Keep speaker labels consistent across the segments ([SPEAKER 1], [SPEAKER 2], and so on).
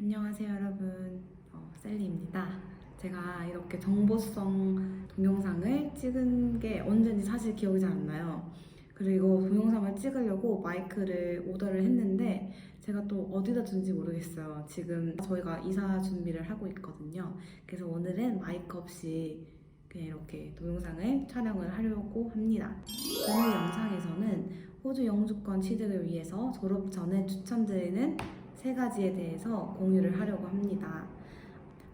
[SPEAKER 1] 안녕하세요 여러분, 셀리입니다. 제가 이렇게 정보성 동영상을 찍은 게 언제인지 사실 기억이 잘 안 나요. 그리고 동영상을 찍으려고 마이크를 오더를 했는데 제가 또 어디다 둔지 모르겠어요. 지금 저희가 이사 준비를 하고 있거든요. 그래서 오늘은 마이크 없이 그냥 이렇게 동영상을 촬영을 하려고 합니다. 오늘 영상에서는 호주 영주권 취득을 위해서 졸업 전에 추천드리는 3가지에 대해서 공유를 하려고 합니다.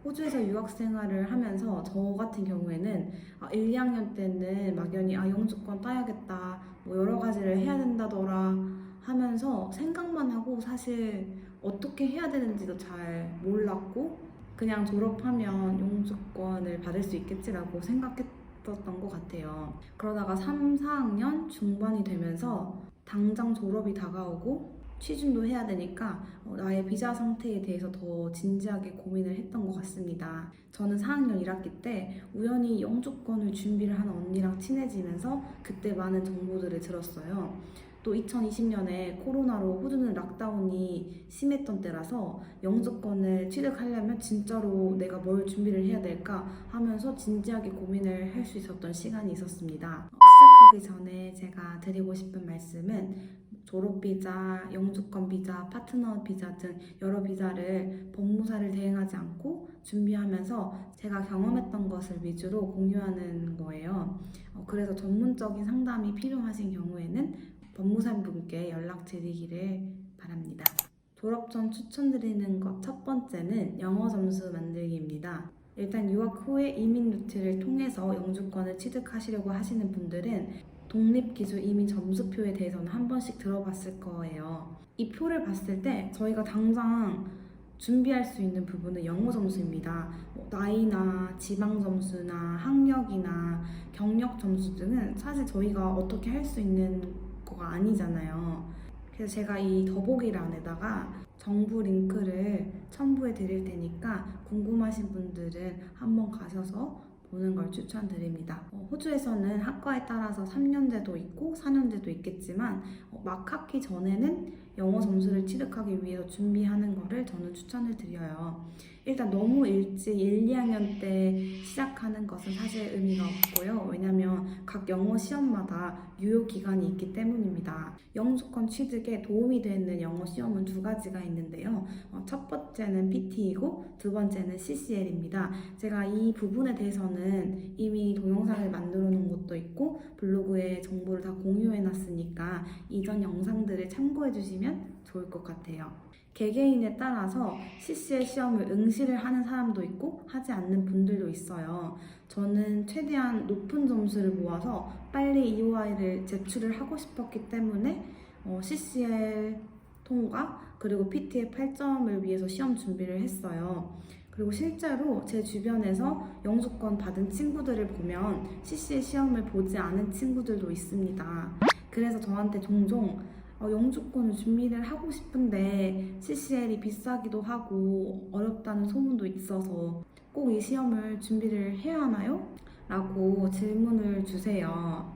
[SPEAKER 1] 호주에서 유학 생활을 하면서 저 같은 경우에는 1, 2학년 때는 막연히 영주권 따야겠다, 뭐 여러 가지를 해야 된다더라 하면서 생각만 하고 사실 어떻게 해야 되는지도 잘 몰랐고 그냥 졸업하면 영주권을 받을 수 있겠지라고 생각했었던 것 같아요. 그러다가 3, 4학년 중반이 되면서 당장 졸업이 다가오고 취준도 해야 되니까 나의 비자 상태에 대해서 더 진지하게 고민을 했던 것 같습니다. 저는 4학년 1학기 때 우연히 영주권을 준비를 하는 언니랑 친해지면서 그때 많은 정보들을 들었어요. 또 2020년에 코로나로 호주는 락다운이 심했던 때라서 영주권을 취득하려면 진짜로 내가 뭘 준비를 해야 될까 하면서 진지하게 고민을 할 수 있었던 시간이 있었습니다. 시작하기 전에 제가 드리고 싶은 말씀은 졸업비자, 영주권 비자, 파트너 비자 등 여러 비자를 법무사를 대행하지 않고 준비하면서 제가 경험했던 것을 위주로 공유하는 거예요. 그래서 전문적인 상담이 필요하신 경우에는 법무사분께 연락드리기를 바랍니다. 졸업 전 추천드리는 것 첫 번째는 영어 점수 만들기입니다. 일단 유학 후에 이민 루트를 통해서 영주권을 취득하시려고 하시는 분들은 독립기술 이민 점수표에 대해서는 한 번씩 들어봤을 거예요. 이 표를 봤을 때 저희가 당장 준비할 수 있는 부분은 영어 점수입니다. 나이나 지방 점수나 학력이나 경력 점수 등은 사실 저희가 어떻게 할 수 있는 거가 아니잖아요. 그래서 제가 이 더보기란에다가 정부 링크를 첨부해 드릴 테니까 궁금하신 분들은 한번 가셔서 보는 걸 추천드립니다. 호주에서는 학과에 따라서 3년제도 있고 4년제도 있겠지만 막 학기 전에는 영어 점수를 취득하기 위해서 준비하는 거를 저는 추천을 드려요. 일단 너무 일찍 1, 2학년 때 시작하는 것은 사실 의미가 없고요. 왜냐면 각 영어 시험마다 유효 기간이 있기 때문입니다. 영주권 취득에 도움이 되는 영어 시험은 2가지가 있는데요. 첫 번째는 PT이고 두 번째는 CCL입니다. 제가 이 부분에 대해서는 이미 동영상을 만들어 놓은 것도 있고 블로그에 정보를 다 공유해 놨으니까 이전 영상들을 참고해 주시면 좋을 것 같아요. 개개인에 따라서 CCL 시험을 응시를 하는 사람도 있고 하지 않는 분들도 있어요. 저는 최대한 높은 점수를 모아서 빨리 EOI를 제출을 하고 싶었기 때문에 CCL 통과 그리고 PT에 8점을 위해서 시험 준비를 했어요. 그리고 실제로 제 주변에서 영주권 받은 친구들을 보면 CCL 시험을 보지 않은 친구들도 있습니다. 그래서 저한테 종종 영주권을 준비를 하고 싶은데 CCL이 비싸기도 하고 어렵다는 소문도 있어서 꼭 이 시험을 준비를 해야 하나요? 라고 질문을 주세요.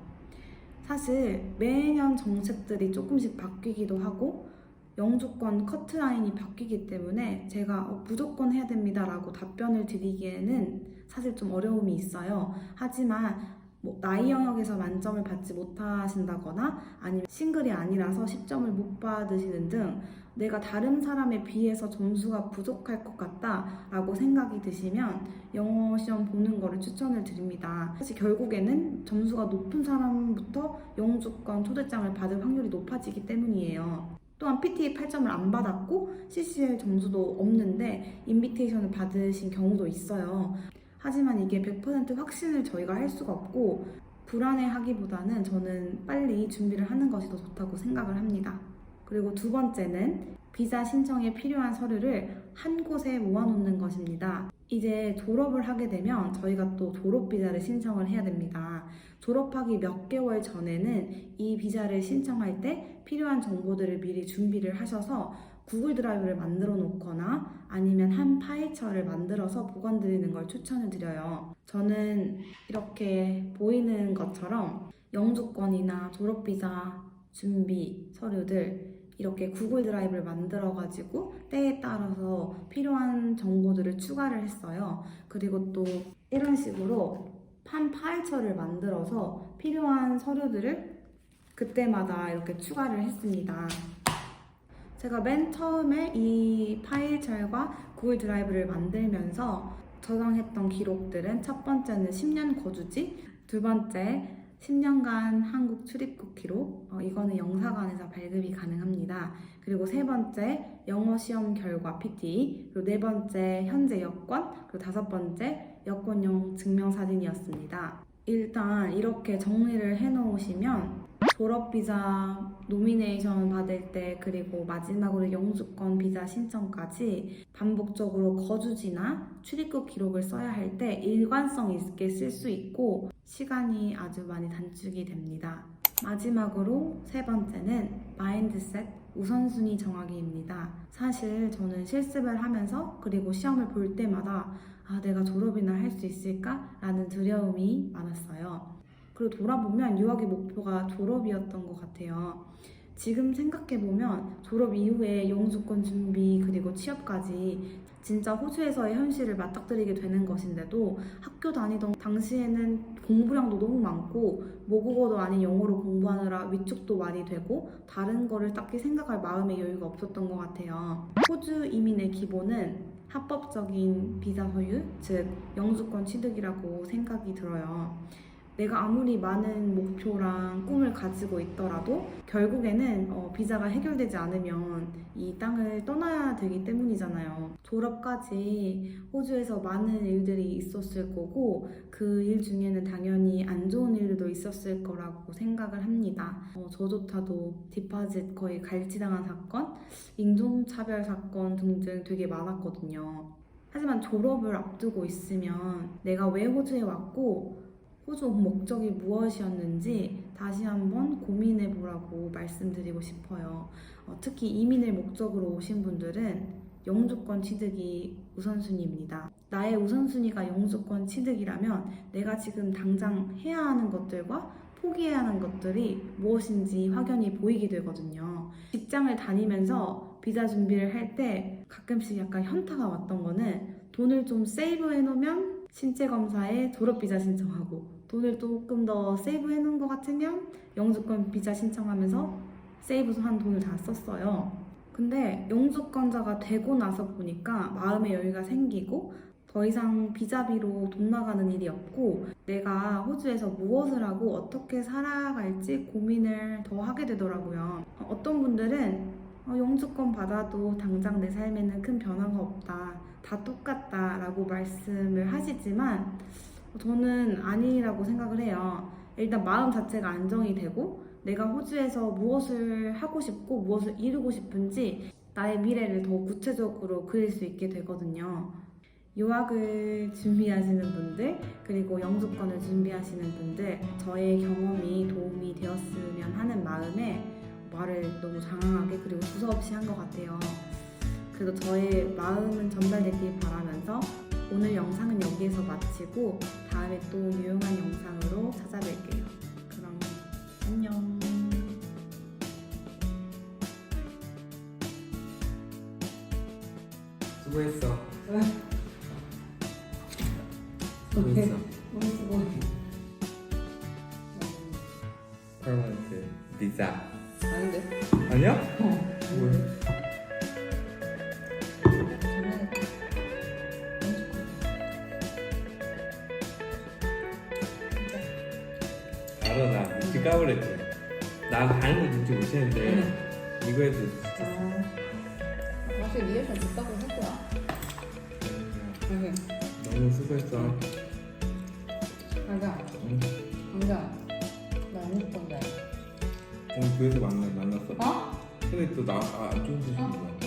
[SPEAKER 1] 사실 매년 정책들이 조금씩 바뀌기도 하고 영주권 커트라인이 바뀌기 때문에 제가 무조건 해야 됩니다 라고 답변을 드리기에는 사실 좀 어려움이 있어요. 하지만 나이 영역에서 만점을 받지 못하신다거나 아니면 싱글이 아니라서 10점을 못 받으시는 등 내가 다른 사람에 비해서 점수가 부족할 것 같다 라고 생각이 드시면 영어 시험 보는 거를 추천을 드립니다. 사실 결국에는 점수가 높은 사람부터 영주권 초대장을 받을 확률이 높아지기 때문이에요. 또한 PTE 8점을 안 받았고 CCL 점수도 없는데 인비테이션을 받으신 경우도 있어요. 하지만 이게 100% 확신을 저희가 할 수가 없고 불안해하기보다는 저는 빨리 준비를 하는 것이 더 좋다고 생각을 합니다. 그리고 두 번째는 비자 신청에 필요한 서류를 한 곳에 모아놓는 것입니다. 이제 졸업을 하게 되면 저희가 또 졸업 비자를 신청을 해야 됩니다. 졸업하기 몇 개월 전에는 이 비자를 신청할 때 필요한 정보들을 미리 준비를 하셔서 구글 드라이브를 만들어 놓거나 아니면 한 파일처를 만들어서 보관드리는 걸 추천을 드려요. 저는 이렇게 보이는 것처럼 영주권이나 졸업비자 준비 서류들 이렇게 구글 드라이브를 만들어가지고 때에 따라서 필요한 정보들을 추가를 했어요. 그리고 또 이런 식으로 한 파일처를 만들어서 필요한 서류들을 그때마다 이렇게 추가를 했습니다. 제가 맨 처음에 이 파일철과 구글 드라이브를 만들면서 저장했던 기록들은 첫 번째는 10년 거주지, 두 번째 10년간 한국 출입국 기록, 이거는 영사관에서 발급이 가능합니다. 그리고 세 번째 영어 시험 결과 PTE, 그리고 네 번째 현재 여권, 그리고 다섯 번째 여권용 증명사진이었습니다. 일단 이렇게 정리를 해놓으시면 졸업비자 노미네이션 받을 때 그리고 마지막으로 영주권 비자 신청까지 반복적으로 거주지나 출입국 기록을 써야 할 때 일관성 있게 쓸 수 있고 시간이 아주 많이 단축이 됩니다. 마지막으로 세 번째는 마인드셋 우선순위 정하기입니다. 사실 저는 실습을 하면서 그리고 시험을 볼 때마다 내가 졸업이나 할 수 있을까? 라는 두려움이 많았어요. 그리고 돌아보면 유학의 목표가 졸업이었던 것 같아요. 지금 생각해보면 졸업 이후에 영주권 준비 그리고 취업까지 진짜 호주에서의 현실을 맞닥뜨리게 되는 것인데도 학교 다니던 당시에는 공부량도 너무 많고 모국어도 아닌 영어로 공부하느라 위축도 많이 되고 다른 거를 딱히 생각할 마음의 여유가 없었던 것 같아요. 호주 이민의 기본은 합법적인 비자 소유, 즉 영주권 취득이라고 생각이 들어요. 내가 아무리 많은 목표랑 꿈을 가지고 있더라도 결국에는 비자가 해결되지 않으면 이 땅을 떠나야 되기 때문이잖아요. 졸업까지 호주에서 많은 일들이 있었을 거고 그 일 중에는 당연히 안 좋은 일들도 있었을 거라고 생각을 합니다. 저조차도 디파짓 거의 갈취당한 사건, 인종차별 사건 등등 되게 많았거든요. 하지만 졸업을 앞두고 있으면 내가 왜 호주에 왔고 호주 온 목적이 무엇이었는지 다시 한번 고민해 보라고 말씀드리고 싶어요. 특히 이민을 목적으로 오신 분들은 영주권 취득이 우선순위입니다. 나의 우선순위가 영주권 취득이라면 내가 지금 당장 해야 하는 것들과 포기해야 하는 것들이 무엇인지 확연히 보이게 되거든요. 직장을 다니면서 비자 준비를 할 때 가끔씩 약간 현타가 왔던 거는 돈을 좀 세이브해 놓으면 신체 검사에 졸업 비자 신청하고 돈을 조금 더 세이브해 놓은 것 같으면 영주권 비자 신청하면서 세이브한 돈을 다 썼어요. 근데 영주권자가 되고 나서 보니까 마음의 여유가 생기고 더 이상 비자비로 돈 나가는 일이 없고 내가 호주에서 무엇을 하고 어떻게 살아갈지 고민을 더 하게 되더라고요. 어떤 분들은 영주권 받아도 당장 내 삶에는 큰 변화가 없다, 다 똑같다 라고 말씀을 하시지만 저는 아니라고 생각을 해요. 일단 마음 자체가 안정이 되고 내가 호주에서 무엇을 하고 싶고 무엇을 이루고 싶은지 나의 미래를 더 구체적으로 그릴 수 있게 되거든요. 유학을 준비하시는 분들 그리고 영주권을 준비하시는 분들 저의 경험이 도움이 되었으면 하는 마음에 말을 너무 장황하게 그리고 두서없이 한 것 같아요. 그래도 저의 마음은 전달되길 바라면서 오늘 영상은 여기에서 마치고 다음에 또 유용한 영상으로 찾아뵐게요. 그럼 안녕.
[SPEAKER 2] 수고했어. 수고했어.
[SPEAKER 1] 너무 수고해.
[SPEAKER 2] 퍼머넌트 비자.
[SPEAKER 1] 아닌데?
[SPEAKER 2] 아니야?
[SPEAKER 1] 뭐야?
[SPEAKER 2] 알아, 나 눈치 까버렸지. 나 다른 거 눈치 못 채는데 이거에서 진짜
[SPEAKER 1] 사실 리액션 듣다고 할 거야.
[SPEAKER 2] 너무 수고했어.
[SPEAKER 1] 강자,
[SPEAKER 2] 응.
[SPEAKER 1] 강자, 나 영주권자.
[SPEAKER 2] 오늘 교회에서 만났어?
[SPEAKER 1] 어?
[SPEAKER 2] 근데 또 나 안 좋은 소식인 거야.